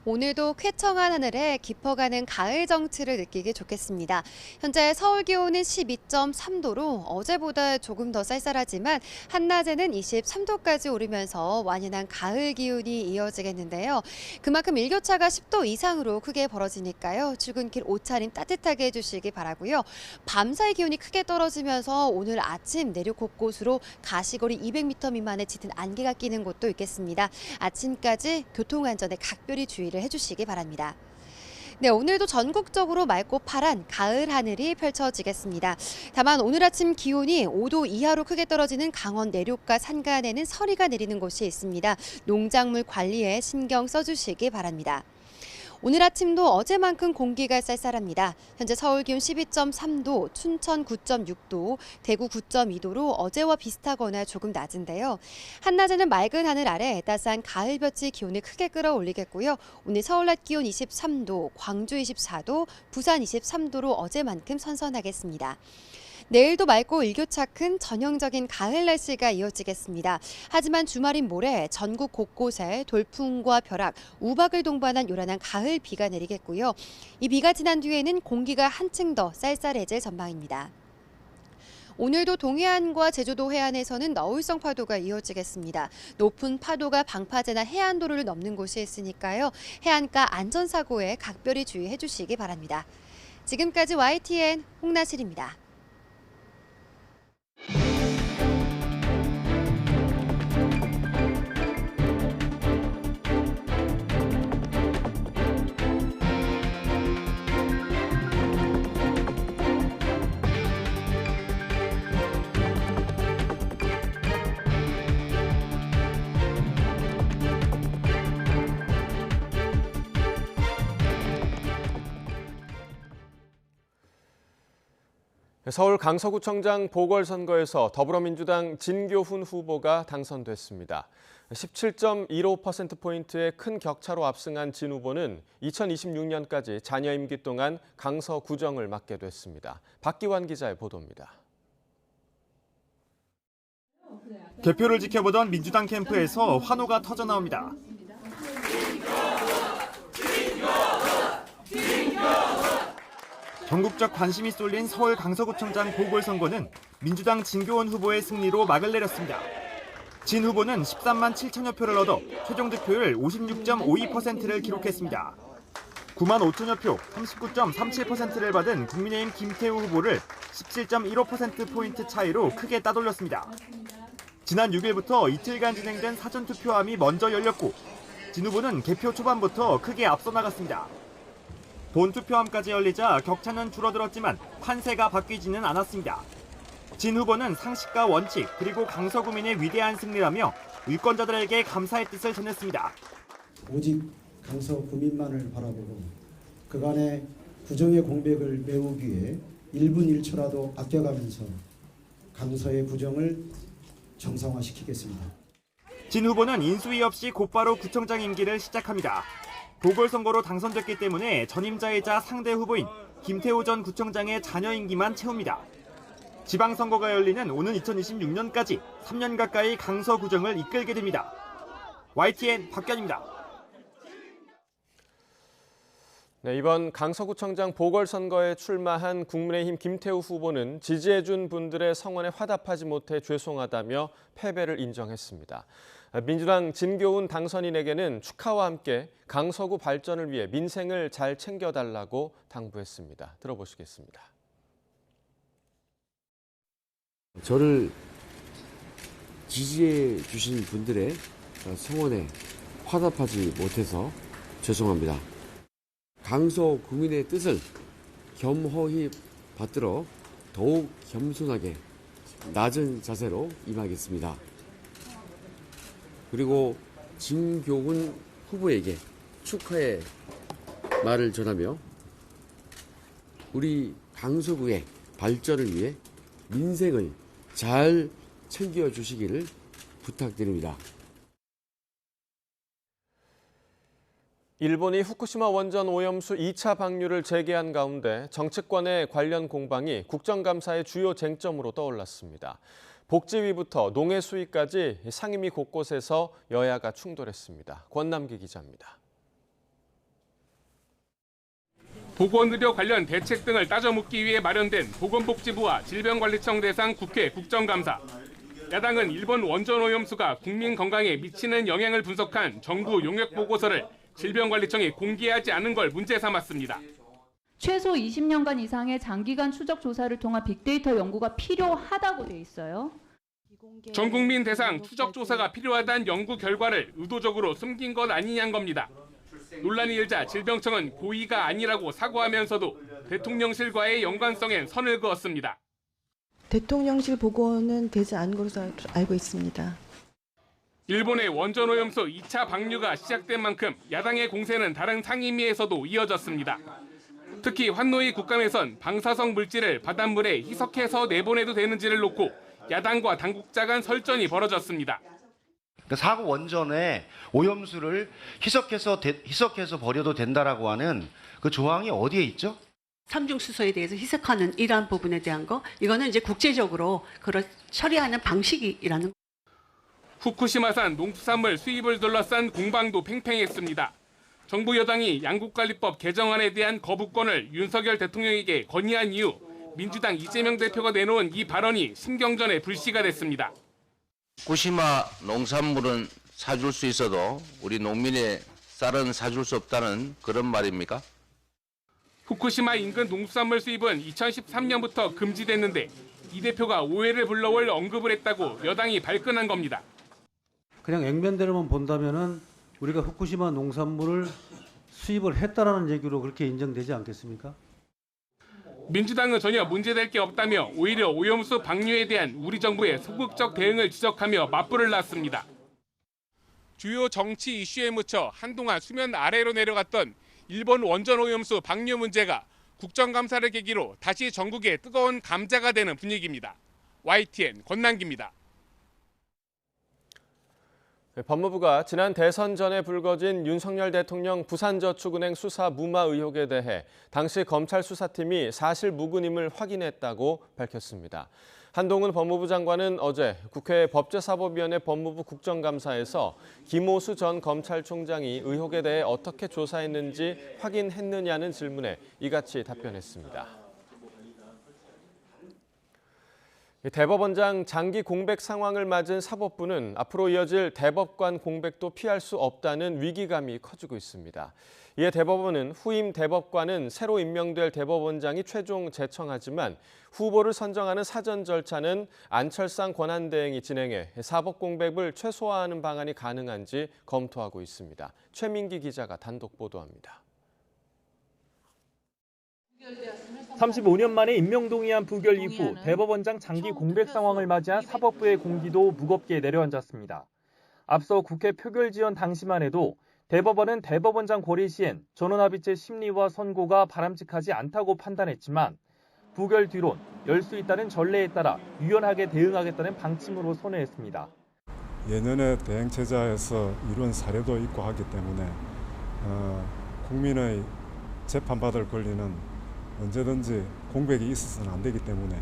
오늘도 쾌청한 하늘에 깊어가는 가을 정취를 느끼기 좋겠습니다. 현재 서울 기온은 12.3도로 어제보다 조금 더 쌀쌀하지만 한낮에는 23도까지 오르면서 완연한 가을 기온이 이어지겠는데요. 그만큼 일교차가 10도 이상으로 크게 벌어지니까요. 출근길 옷차림 따뜻하게 해주시기 바라고요. 밤사이 기온이 크게 떨어지면서 오늘 아침 내륙 곳곳으로 가시거리 200m 미만의 짙은 안개가 끼는 곳도 있겠습니다. 아침까지 교통안전에 각별히 주의를 해주시기 바랍니다. 네, 오늘도 전국적으로 맑고 파란 가을 하늘이 펼쳐지겠습니다. 다만 오늘 아침 기온이 5도 이하로 크게 떨어지는 강원 내륙과 산간에는 서리가 내리는 곳이 있습니다. 농작물 관리에 신경 써주시기 바랍니다. 오늘 아침도 어제만큼 공기가 쌀쌀합니다. 현재 서울 기온 12.3도, 춘천 9.6도, 대구 9.2도로 어제와 비슷하거나 조금 낮은데요. 한낮에는 맑은 하늘 아래 따스한 가을볕이 기온을 크게 끌어올리겠고요. 오늘 서울 낮 기온 23도, 광주 24도, 부산 23도로 어제만큼 선선하겠습니다. 내일도 맑고 일교차 큰 전형적인 가을 날씨가 이어지겠습니다. 하지만 주말인 모레 전국 곳곳에 돌풍과 벼락, 우박을 동반한 요란한 가을 비가 내리겠고요. 이 비가 지난 뒤에는 공기가 한층 더 쌀쌀해질 전망입니다. 오늘도 동해안과 제주도 해안에서는 너울성 파도가 이어지겠습니다. 높은 파도가 방파제나 해안도로를 넘는 곳이 있으니까요. 해안가 안전사고에 각별히 주의해 주시기 바랍니다. 지금까지 YTN 홍나실입니다. 서울 강서구청장 보궐선거에서 더불어민주당 진교훈 후보가 당선됐습니다. 17.15%포인트의 큰 격차로 압승한 진 후보는 2026년까지 잔여 임기 동안 강서구정을 맡게 됐습니다. 박기환 기자의 보도입니다. 개표를 지켜보던 민주당 캠프에서 환호가 터져나옵니다. 전국적 관심이 쏠린 서울 강서구청장 보궐선거는 민주당 진교훈 후보의 승리로 막을 내렸습니다. 진 후보는 13만 7천여 표를 얻어 최종 득표율 56.52%를 기록했습니다. 9만 5천여 표, 39.37%를 받은 국민의힘 김태우 후보를 17.15%포인트 차이로 크게 따돌렸습니다. 지난 6일부터 이틀간 진행된 사전투표함이 먼저 열렸고 진 후보는 개표 초반부터 크게 앞서 나갔습니다. 본투표함까지 열리자 격차는 줄어들었지만 판세가 바뀌지는 않았습니다. 진 후보는 상식과 원칙 그리고 강서구민의 위대한 승리라며 유권자들에게 감사의 뜻을 전했습니다. 오직 강서구민만을 바라보고 그간의 구정의 공백을 메우기 위해 1분 1초라도 아껴가면서 강서의 구정을 정상화시키겠습니다. 진 후보는 인수위 없이 곧바로 구청장 임기를 시작합니다. 보궐선거로 당선됐기 때문에 전임자이자 상대 후보인 김태우 전 구청장의 잔여 임기만 채웁니다. 지방선거가 열리는 오는 2026년까지 3년 가까이 강서구정을 이끌게 됩니다. YTN 박견입니다. 네, 이번 강서구청장 보궐선거에 출마한 국민의힘 김태우 후보는 지지해준 분들의 성원에 화답하지 못해 죄송하다며 패배를 인정했습니다. 민주당 진교훈 당선인에게는 축하와 함께 강서구 발전을 위해 민생을 잘 챙겨달라고 당부했습니다. 들어보시겠습니다. 저를 지지해 주신 분들의 성원에 화답하지 못해서 죄송합니다. 강서 국민의 뜻을 겸허히 받들어 더욱 겸손하게 낮은 자세로 임하겠습니다. 그리고 진교훈 후보에게 축하의 말을 전하며 우리 강서구의 발전을 위해 민생을 잘 챙겨주시기를 부탁드립니다. 일본이 후쿠시마 원전 오염수 2차 방류를 재개한 가운데 정치권의 관련 공방이 국정감사의 주요 쟁점으로 떠올랐습니다. 복지위부터 농해 수위까지 상임위 곳곳에서 여야가 충돌했습니다. 권남기 기자입니다. 보건의료 관련 대책 등을 따져 묻기 위해 마련된 보건복지부와 질병관리청 대상 국회 국정감사. 야당은 일본 원전 오염수가 국민 건강에 미치는 영향을 분석한 정부 용역 보고서를 질병관리청이 공개하지 않은 걸 문제 삼았습니다. 최소 20년간 이상의 장기간 추적 조사를 통한 빅데이터 연구가 필요하다고 돼 있어요. 전 국민 대상 추적 조사가 필요하다는 연구 결과를 의도적으로 숨긴 것 아니냐는 겁니다. 논란이 일자 질병청은 고의가 아니라고 사과하면서도 대통령실과의 연관성엔 선을 그었습니다. 대통령실 보고는 되지 않은 것으로 알고 있습니다. 일본의 원전오염수 2차 방류가 시작된 만큼 야당의 공세는 다른 상임위에서도 이어졌습니다. 특히 환노위 국감에선 방사성 물질을 바닷물에 희석해서 내보내도 되는지를 놓고 야당과 당국자 간 설전이 벌어졌습니다. 사고 원전에 오염수를 희석해서 버려도 된다라고 하는 그 조항이 어디에 있죠? 삼중수소에 대해서 희석하는 이러한 부분에 대한 거, 이거는 이제 국제적으로 그걸 처리하는 방식이라는. 후쿠시마산 농수산물 수입을 둘러싼 공방도 팽팽했습니다. 정부 여당이 양국관리법 개정안에 대한 거부권을 윤석열 대통령에게 건의한 이후 민주당 이재명 대표가 내놓은 이 발언이 심경전의 불씨가 됐습니다. 후쿠시마 농산물은 사줄 수 있어도 우리 농민의 쌀은 사줄 수 없다는 그런 말입니까? 후쿠시마 인근 농수산물 수입은 2013년부터 금지됐는데 이 대표가 오해를 불러올 언급을 했다고 여당이 발끈한 겁니다. 그냥 액면대로만 본다면은 우리가 후쿠시마 농산물을 수입을 했다라는 얘기로 그렇게 인정되지 않겠습니까? 민주당은 전혀 문제될 게 없다며 오히려 오염수 방류에 대한 우리 정부의 소극적 대응을 지적하며 맞불을 놨습니다. 주요 정치 이슈에 묻혀 한동안 수면 아래로 내려갔던 일본 원전 오염수 방류 문제가 국정감사를 계기로 다시 전국에 뜨거운 감자가 되는 분위기입니다. YTN 권남기입니다. 법무부가 지난 대선 전에 불거진 윤석열 대통령 부산저축은행 수사 무마 의혹에 대해 당시 검찰 수사팀이 사실 무근임을 확인했다고 밝혔습니다. 한동훈 법무부 장관은 어제 국회 법제사법위원회 법무부 국정감사에서 김오수 전 검찰총장이 의혹에 대해 어떻게 조사했는지 확인했느냐는 질문에 이같이 답변했습니다. 대법원장 장기 공백 상황을 맞은 사법부는 앞으로 이어질 대법관 공백도 피할 수 없다는 위기감이 커지고 있습니다. 이에 대법원은 후임 대법관은 새로 임명될 대법원장이 최종 제청하지만 후보를 선정하는 사전 절차는 안철상 권한대행이 진행해 사법 공백을 최소화하는 방안이 가능한지 검토하고 있습니다. 최민기 기자가 단독 보도합니다. 35년 만에 임명동의안 부결 이후 대법원장 장기 공백 상황을 맞이한 사법부의 공기도 무겁게 내려앉았습니다. 앞서 국회 표결 지연 당시만 해도 대법원은 대법원장 고리 시엔 전원합의체 심리와 선고가 바람직하지 않다고 판단했지만 부결 뒤론 열 수 있다는 전례에 따라 유연하게 대응하겠다는 방침으로 선회했습니다. 예년의 대행체제에서 이룬 사례도 있고 하기 때문에 국민의 재판받을 권리는 언제든지 공백이 있어서는 안 되기 때문에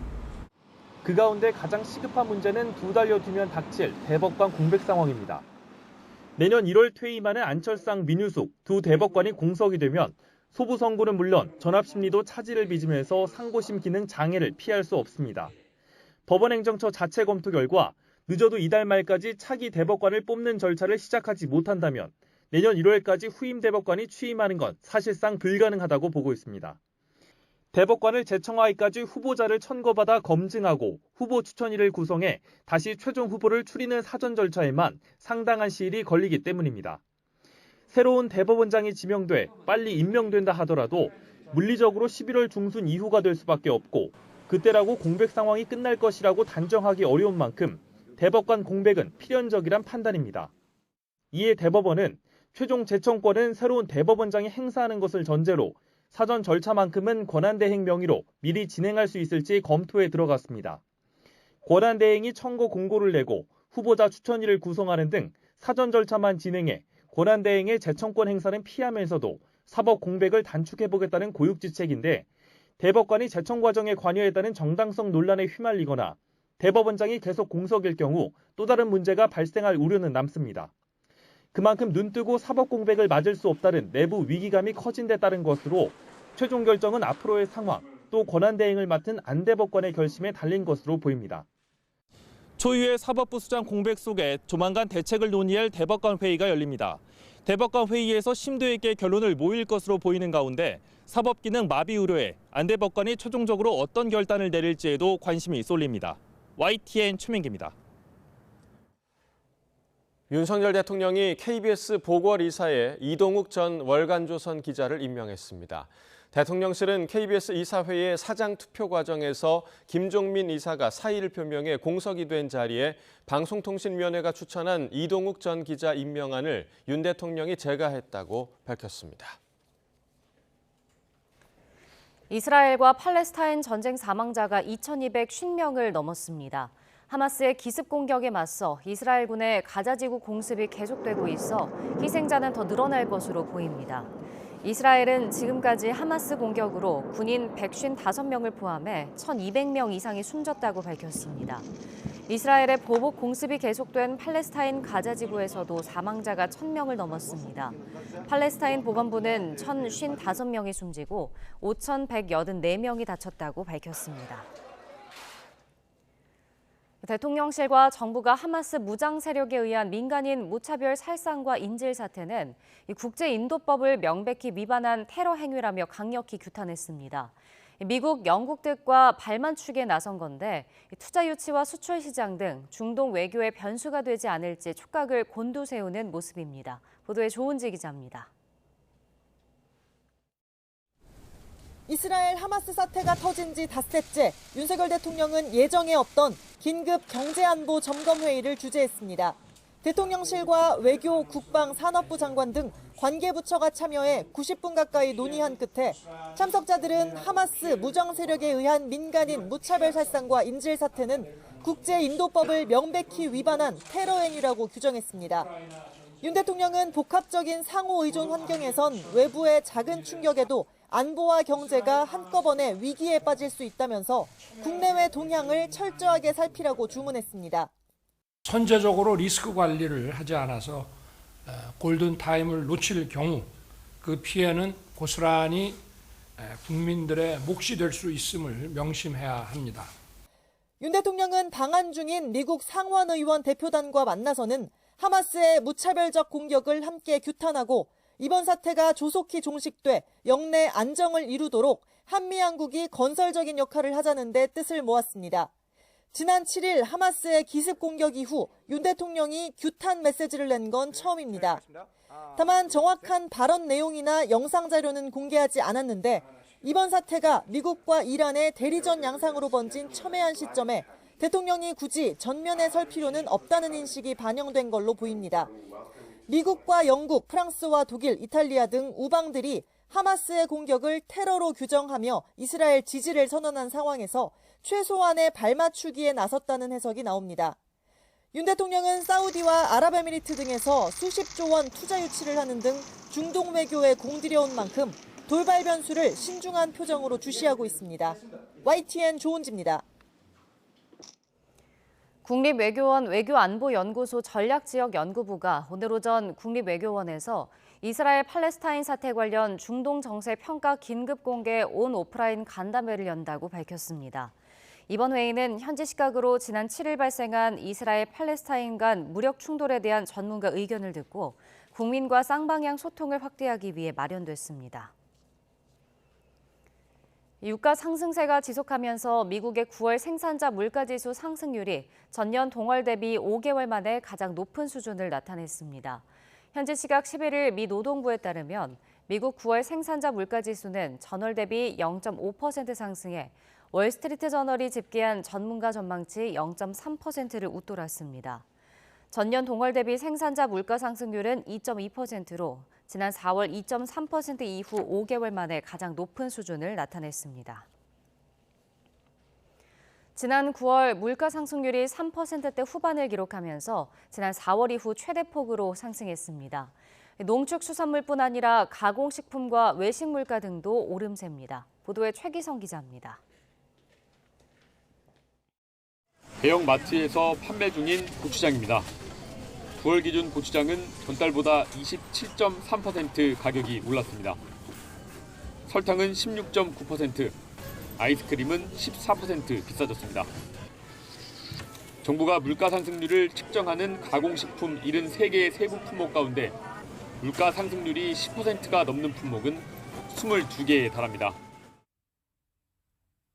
그 가운데 가장 시급한 문제는 두 달여 뒤면 닥칠 대법관 공백 상황입니다. 내년 1월 퇴임하는 안철상, 민유숙 두 대법관이 공석이 되면 소부 선고는 물론 전합심리도 차질을 빚으면서 상고심 기능 장애를 피할 수 없습니다. 법원행정처 자체 검토 결과 늦어도 이달 말까지 차기 대법관을 뽑는 절차를 시작하지 못한다면 내년 1월까지 후임 대법관이 취임하는 건 사실상 불가능하다고 보고 있습니다. 대법관을 제청하기까지 후보자를 천거받아 검증하고 후보 추천위를 구성해 다시 최종 후보를 추리는 사전 절차에만 상당한 시일이 걸리기 때문입니다. 새로운 대법원장이 지명돼 빨리 임명된다 하더라도 물리적으로 11월 중순 이후가 될 수밖에 없고 그때라고 공백 상황이 끝날 것이라고 단정하기 어려운 만큼 대법관 공백은 필연적이란 판단입니다. 이에 대법원은 최종 제청권은 새로운 대법원장이 행사하는 것을 전제로 사전 절차만큼은 권한대행 명의로 미리 진행할 수 있을지 검토에 들어갔습니다. 권한대행이 청구 공고를 내고 후보자 추천위를 구성하는 등 사전 절차만 진행해 권한대행의 제청권 행사는 피하면서도 사법 공백을 단축해보겠다는 고육지책인데 대법관이 제청 과정에 관여했다는 정당성 논란에 휘말리거나 대법원장이 계속 공석일 경우 또 다른 문제가 발생할 우려는 남습니다. 그만큼 눈뜨고 사법 공백을 맞을 수 없다는 내부 위기감이 커진 데 따른 것으로 최종 결정은 앞으로의 상황, 또 권한대행을 맡은 안 대법관의 결심에 달린 것으로 보입니다. 초유의 사법부 수장 공백 속에 조만간 대책을 논의할 대법관 회의가 열립니다. 대법관 회의에서 심도 있게 결론을 모일 것으로 보이는 가운데 사법기능 마비 우려에 안 대법관이 최종적으로 어떤 결단을 내릴지에도 관심이 쏠립니다. YTN 최민기입니다. 윤석열 대통령이 KBS 보궐이사에 이동욱 전 월간조선 기자를 임명했습니다. 대통령실은 KBS 이사회의 사장 투표 과정에서 김종민 이사가 사의를 표명해 공석이 된 자리에 방송통신위원회가 추천한 이동욱 전 기자 임명안을 윤 대통령이 제거했다고 밝혔습니다. 이스라엘과 팔레스타인 전쟁 사망자가 2,250명을 넘었습니다. 하마스의 기습 공격에 맞서 이스라엘군의 가자지구 공습이 계속되고 있어 희생자는 더 늘어날 것으로 보입니다. 이스라엘은 지금까지 하마스 공격으로 군인 155명을 포함해 1,200명 이상이 숨졌다고 밝혔습니다. 이스라엘의 보복 공습이 계속된 팔레스타인 가자지구에서도 사망자가 1,000명을 넘었습니다. 팔레스타인 보건부는 1,055명이 숨지고 5,184명이 다쳤다고 밝혔습니다. 대통령실과 정부가 하마스 무장 세력에 의한 민간인 무차별 살상과 인질 사태는 국제인도법을 명백히 위반한 테러 행위라며 강력히 규탄했습니다. 미국, 영국 등과 발맞추기에 나선 건데 투자 유치와 수출 시장 등 중동 외교의 변수가 되지 않을지 촉각을 곤두세우는 모습입니다. 보도에 조은지 기자입니다. 이스라엘 하마스 사태가 터진 지 닷새째 윤석열 대통령은 예정에 없던 긴급 경제안보 점검회의를 주재했습니다. 대통령실과 외교, 국방, 산업부 장관 등 관계부처가 참여해 90분 가까이 논의한 끝에 참석자들은 하마스 무장 세력에 의한 민간인 무차별 살상과 인질 사태는 국제인도법을 명백히 위반한 테러 행위라고 규정했습니다. 윤 대통령은 복합적인 상호 의존 환경에선 외부의 작은 충격에도 안보와 경제가 한꺼번에 위기에 빠질 수 있다면서 국내외 동향을 철저하게 살피라고 주문했습니다. 선제적으로 리스크 관리를 하지 않아서 골든타임을 놓칠 경우 그 피해는 고스란히 국민들의 몫이 될 수 있음을 명심해야 합니다. 윤 대통령은 방한 중인 미국 상원 의원 대표단과 만나서는 하마스의 무차별적 공격을 함께 규탄하고 이번 사태가 조속히 종식돼 영내 안정을 이루도록 한미양국이 건설적인 역할을 하자는 데 뜻을 모았습니다. 지난 7일 하마스의 기습 공격 이후 윤 대통령이 규탄 메시지를 낸 건 처음입니다. 다만 정확한 발언 내용이나 영상 자료는 공개하지 않았는데 이번 사태가 미국과 이란의 대리전 양상으로 번진 첨예한 시점에 대통령이 굳이 전면에 설 필요는 없다는 인식이 반영된 걸로 보입니다. 미국과 영국, 프랑스와 독일, 이탈리아 등 우방들이 하마스의 공격을 테러로 규정하며 이스라엘 지지를 선언한 상황에서 최소한의 발맞추기에 나섰다는 해석이 나옵니다. 윤 대통령은 사우디와 아랍에미리트 등에서 수십조 원 투자 유치를 하는 등 중동 외교에 공들여온 만큼 돌발 변수를 신중한 표정으로 주시하고 있습니다. YTN 조은지입니다. 국립외교원 외교안보연구소 전략지역연구부가 오늘 오전 국립외교원에서 이스라엘 팔레스타인 사태 관련 중동 정세 평가 긴급 공개 온 오프라인 간담회를 연다고 밝혔습니다. 이번 회의는 현지 시각으로 지난 7일 발생한 이스라엘 팔레스타인 간 무력 충돌에 대한 전문가 의견을 듣고 국민과 쌍방향 소통을 확대하기 위해 마련됐습니다. 유가 상승세가 지속하면서 미국의 9월 생산자 물가지수 상승률이 전년 동월 대비 5개월 만에 가장 높은 수준을 나타냈습니다. 현지 시각 11일 미 노동부에 따르면 미국 9월 생산자 물가지수는 전월 대비 0.5% 상승해 월스트리트 저널이 집계한 전문가 전망치 0.3%를 웃돌았습니다. 전년 동월 대비 생산자 물가 상승률은 2.2%로 지난 4월 2.3% 이후 5개월 만에 가장 높은 수준을 나타냈습니다. 지난 9월 물가 상승률이 3%대 후반을 기록하면서 지난 4월 이후 최대폭으로 상승했습니다. 농축수산물뿐 아니라 가공식품과 외식 물가 등도 오름세입니다. 보도에 최기성 기자입니다. 대형 마트에서 판매 중인 고추장입니다. 9월 기준 고추장은 전달보다 27.3% 가격이 올랐습니다. 설탕은 16.9%, 아이스크림은 14% 비싸졌습니다. 정부가 물가 상승률을 측정하는 가공식품 73개의 세부 품목 가운데 물가 상승률이 10%가 넘는 품목은 22개에 달합니다.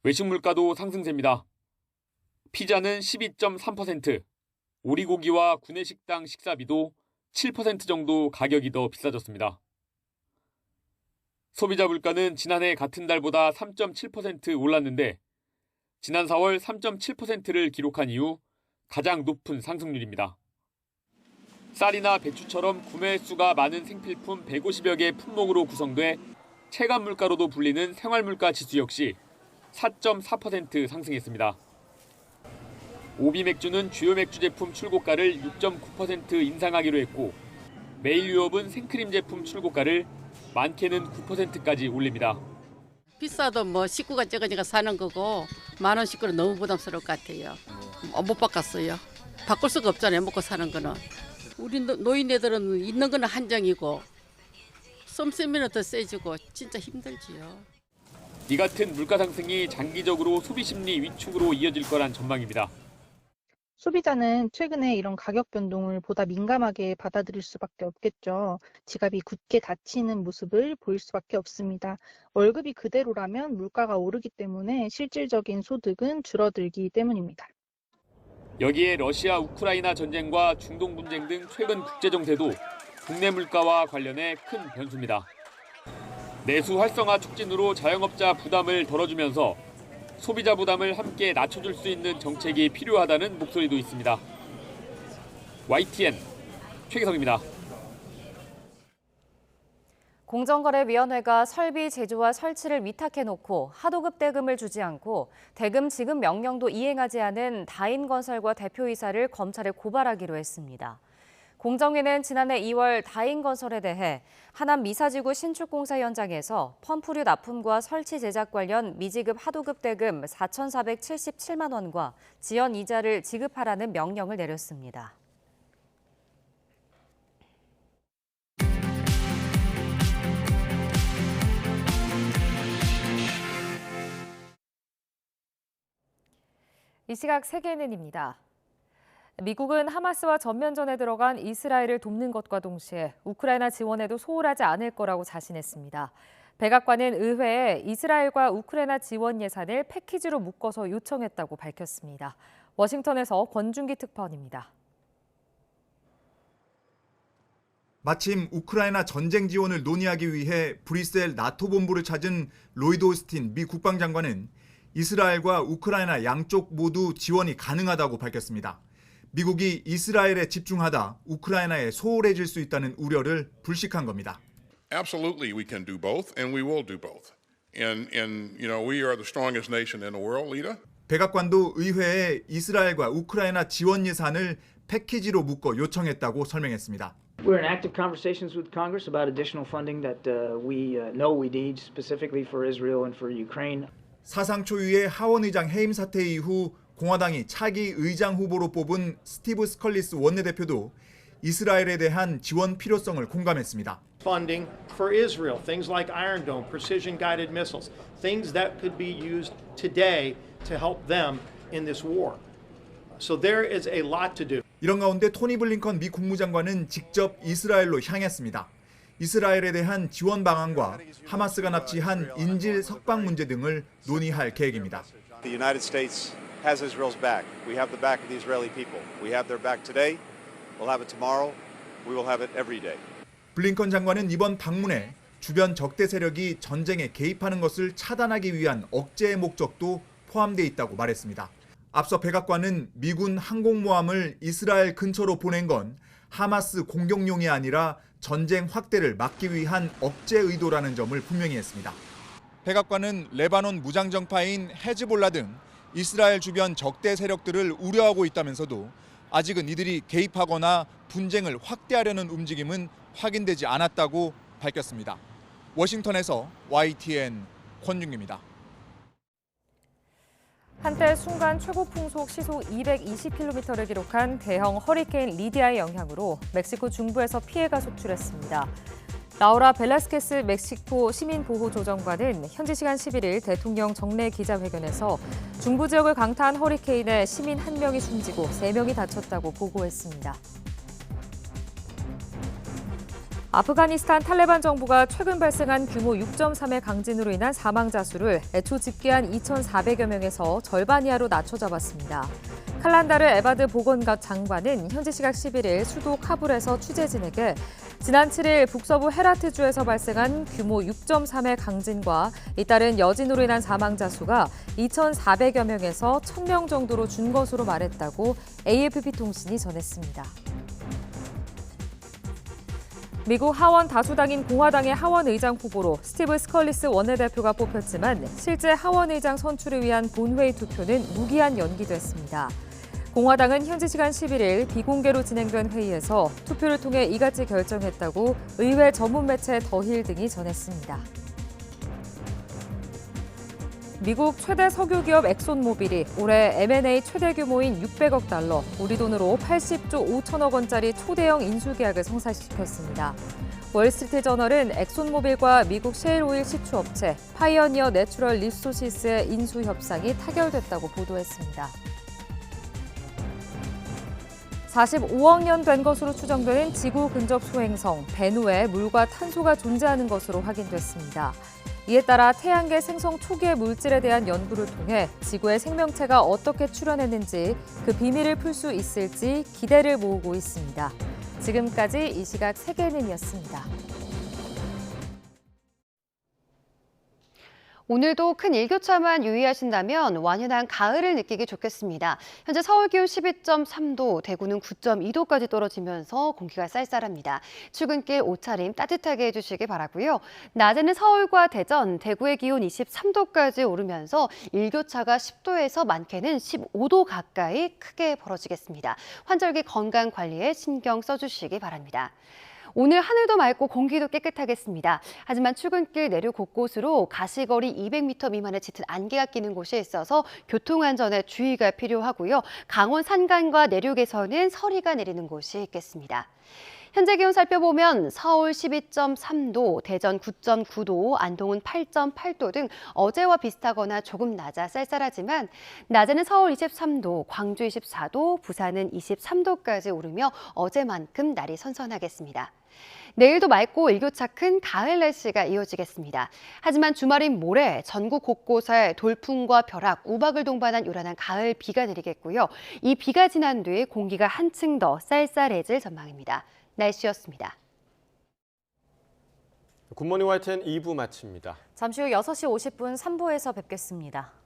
외식 물가도 상승세입니다. 피자는 12.3%, 오리고기와 구내식당 식사비도 7% 정도 가격이 더 비싸졌습니다. 소비자 물가는 지난해 같은 달보다 3.7% 올랐는데 지난 4월 3.7%를 기록한 이후 가장 높은 상승률입니다. 쌀이나 배추처럼 구매 횟수가 많은 생필품 150여 개 품목으로 구성돼 체감 물가로도 불리는 생활물가 지수 역시 4.4% 상승했습니다. 오비 맥주는 주요 맥주 제품 출고가를 6.9% 인상하기로 했고 메일 유업은 생크림 제품 출고가를 많게는 9%까지 올립니다. 비싸도 뭐 식구가 적으니까 사는 거고 10,000원 식구는 너무 부담스러울 것 같아요. 못 바꿨어요. 바꿀 수가 없잖아요. 먹고 사는 거는. 우리 노인네들은 있는 거는 한정이고 썸 세면 더 세지고 진짜 힘들지요. 이 같은 물가 상승이 장기적으로 소비 심리 위축으로 이어질 거란 전망입니다. 소비자는 최근에 이런 가격 변동을 보다 민감하게 받아들일 수밖에 없겠죠. 지갑이 굳게 닫히는 모습을 보일 수밖에 없습니다. 월급이 그대로라면 물가가 오르기 때문에 실질적인 소득은 줄어들기 때문입니다. 여기에 러시아 우크라이나 전쟁과 중동 분쟁 등 최근 국제 정세도 국내 물가와 관련해 큰 변수입니다. 내수 활성화 촉진으로 자영업자 부담을 덜어주면서 소비자 부담을 함께 낮춰줄 수 있는 정책이 필요하다는 목소리도 있습니다. YTN 최기성입니다. 공정거래위원회가 설비 제조와 설치를 위탁해놓고 하도급 대금을 주지 않고 대금 지급 명령도 이행하지 않은 다인건설과 대표이사를 검찰에 고발하기로 했습니다. 공정위는 지난해 2월 다인건설에 대해 하남 미사지구 신축공사 현장에서 펌프류 납품과 설치 제작 관련 미지급 하도급 대금 4,477만 원과 지연 이자를 지급하라는 명령을 내렸습니다. 이 시각 세계는입니다. 미국은 하마스와 전면전에 들어간 이스라엘을 돕는 것과 동시에 우크라이나 지원에도 소홀하지 않을 거라고 자신했습니다. 백악관은 의회에 이스라엘과 우크라이나 지원 예산을 패키지로 묶어서 요청했다고 밝혔습니다. 워싱턴에서 권준기 특파원입니다. 마침 우크라이나 전쟁 지원을 논의하기 위해 브뤼셀 나토 본부를 찾은 로이드 오스틴 미 국방장관은 이스라엘과 우크라이나 양쪽 모두 지원이 가능하다고 밝혔습니다. 미국이 이스라엘에 집중하다 우크라이나에 소홀해질 수 있다는 우려를 불식한 겁니다. Absolutely, we can do both, and we will do both. And we are the strongest nation in the world, Lita. 백악관도 의회에 이스라엘과 우크라이나 지원 예산을 패키지로 묶어 요청했다고 설명했습니다. We're in active conversations with Congress about additional funding that we know we need specifically for Israel and for Ukraine. 사상 초유의 하원의장 해임 사태 이후 공화당이 차기 의장 후보로 뽑은 스티브 스컬리스 원내대표도 이스라엘에 대한 지원 필요성을 공감했습니다. Funding for Israel, things like Iron Dome, precision-guided missiles, things that could be used today to help them in this war. So there is a lot to do. 이런 가운데 토니 블링컨 미 국무장관은 직접 이스라엘로 향했습니다. 이스라엘에 대한 지원 방안과 하마스가 납치한 인질 석방 문제 등을 논의할 계획입니다. The United States has Israel's back. We have the back of the Israeli people. We have their back today. We'll have it tomorrow. We will have it every day. 블링컨 장관은 이번 방문에 주변 적대 세력이 전쟁에 개입하는 것을 차단하기 위한 억제의 목적도 포함돼 있다고 말했습니다. 앞서 백악관은 미군 항공모함을 이스라엘 근처로 보낸 건 하마스 공격용이 아니라 전쟁 확대를 막기 위한 억제 의도라는 점을 분명히 했습니다. 백악관은 레바논 무장정파인 헤즈볼라 등 이스라엘 주변 적대 세력들을 우려하고 있다면서도 아직은 이들이 개입하거나 분쟁을 확대하려는 움직임은 확인되지 않았다고 밝혔습니다. 워싱턴에서 YTN 권중기입니다. 한때 순간 최고 풍속 시속 220km를 기록한 대형 허리케인 리디아의 영향으로 멕시코 중부에서 피해가 속출했습니다. 라우라 벨라스케스 멕시코 시민보호조정관은 현지 시간 11일 대통령 정례 기자회견에서 중부 지역을 강타한 허리케인에 시민 1명이 숨지고 3명이 다쳤다고 보고했습니다. 아프가니스탄 탈레반 정부가 최근 발생한 규모 6.3의 강진으로 인한 사망자 수를 애초 집계한 2,400여 명에서 절반 이하로 낮춰 잡았습니다. 칼란다르 에바드 보건갑 장관은 현지 시각 11일 수도 카불에서 취재진에게 지난 7일 북서부 헤라트주에서 발생한 규모 6.3의 강진과 잇따른 여진으로 인한 사망자 수가 2,400여 명에서 1,000명 정도로 준 것으로 말했다고 AFP 통신이 전했습니다. 미국 하원 다수당인 공화당의 하원의장 후보로 스티브 스컬리스 원내대표가 뽑혔지만 실제 하원의장 선출을 위한 본회의 투표는 무기한 연기됐습니다. 공화당은 현지 시간 11일 비공개로 진행된 회의에서 투표를 통해 이같이 결정했다고 의회 전문 매체 더힐 등이 전했습니다. 미국 최대 석유기업 엑손모빌이 올해 M&A 최대 규모인 600억 달러, 우리 돈으로 80조 5천억 원짜리 초대형 인수계약을 성사시켰습니다. 월스트리트저널은 엑손모빌과 미국 셰일오일 시추업체 파이어니어 내추럴 리소시스의 인수 협상이 타결됐다고 보도했습니다. 45억 년 된 것으로 추정되는 지구 근접 소행성 베누에 물과 탄소가 존재하는 것으로 확인됐습니다. 이에 따라 태양계 생성 초기의 물질에 대한 연구를 통해 지구의 생명체가 어떻게 출현했는지 그 비밀을 풀 수 있을지 기대를 모으고 있습니다. 지금까지 이 시각 세계는이었습니다. 오늘도 큰 일교차만 유의하신다면 완연한 가을을 느끼기 좋겠습니다. 현재 서울 기온 12.3도, 대구는 9.2도까지 떨어지면서 공기가 쌀쌀합니다. 출근길 옷차림 따뜻하게 해주시기 바라고요. 낮에는 서울과 대전, 대구의 기온 23도까지 오르면서 일교차가 10도에서 많게는 15도 가까이 크게 벌어지겠습니다. 환절기 건강 관리에 신경 써주시기 바랍니다. 오늘 하늘도 맑고 공기도 깨끗하겠습니다. 하지만 출근길 내륙 곳곳으로 가시거리 200m 미만의 짙은 안개가 끼는 곳이 있어서 교통안전에 주의가 필요하고요. 강원 산간과 내륙에서는 서리가 내리는 곳이 있겠습니다. 현재 기온 살펴보면 서울 12.3도, 대전 9.9도, 안동은 8.8도 등 어제와 비슷하거나 조금 낮아 쌀쌀하지만 낮에는 서울 23도, 광주 24도, 부산은 23도까지 오르며 어제만큼 날이 선선하겠습니다. 내일도 맑고 일교차 큰 가을 날씨가 이어지겠습니다. 하지만 주말인 모레 전국 곳곳에 돌풍과 벼락, 우박을 동반한 요란한 가을 비가 내리겠고요. 이 비가 지난 뒤 공기가 한층 더 쌀쌀해질 전망입니다. 날씨였습니다. 굿모닝 YTN 2부 마칩니다. 잠시 후 6시 50분 3부에서 뵙겠습니다.